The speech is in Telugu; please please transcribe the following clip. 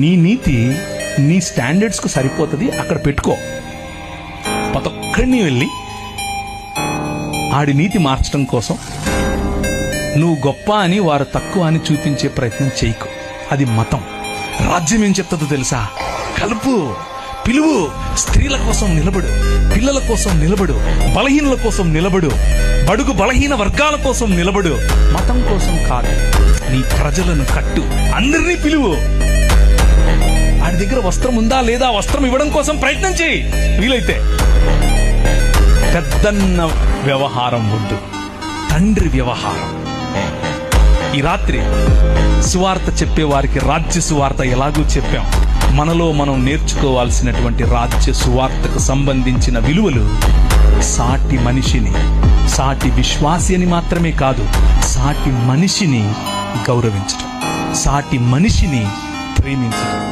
నీ నీతి నీ స్టాండర్డ్స్కు సరిపోతుంది, అక్కడ పెట్టుకో. ప్రతి ఒక్కడిని వెళ్ళి ఆడి నీతి మార్చడం కోసం నువ్వు గొప్ప అని వారు తక్కువ అని చూపించే ప్రయత్నం చేయకు. అది మతం. రాజ్యం ఏం చెప్తుందో తెలుసా? కలుపు, పిలువు, స్త్రీల కోసం నిలబడు, పిల్లల కోసం నిలబడు, బలహీనుల కోసం నిలబడు, బడుగు బలహీన వర్గాల కోసం నిలబడు. మతం కోసం కాదు, నీ ప్రజలను కట్టు, అందరినీ పిలువు. వాడి దగ్గర వస్త్రం ఉందా లేదా, వస్త్రం ఇవ్వడం కోసం ప్రయత్నం చేయి. వీలైతే పెద్దన్న వ్యవహారం వద్దు, తండ్రి వ్యవహారం. ఈ రాత్రి సువార్త చెప్పే వారికి రాజ్య సువార్త ఎలాగూ చెప్పాం. మనలో మనం నేర్చుకోవాల్సినటువంటి రాజ్య సువార్తకు సంబంధించిన విలువలు సాటి మనిషిని, సాటి విశ్వాసి అని మాత్రమే కాదు, సాటి మనిషిని గౌరవించడం, సాటి మనిషిని ప్రేమించడం.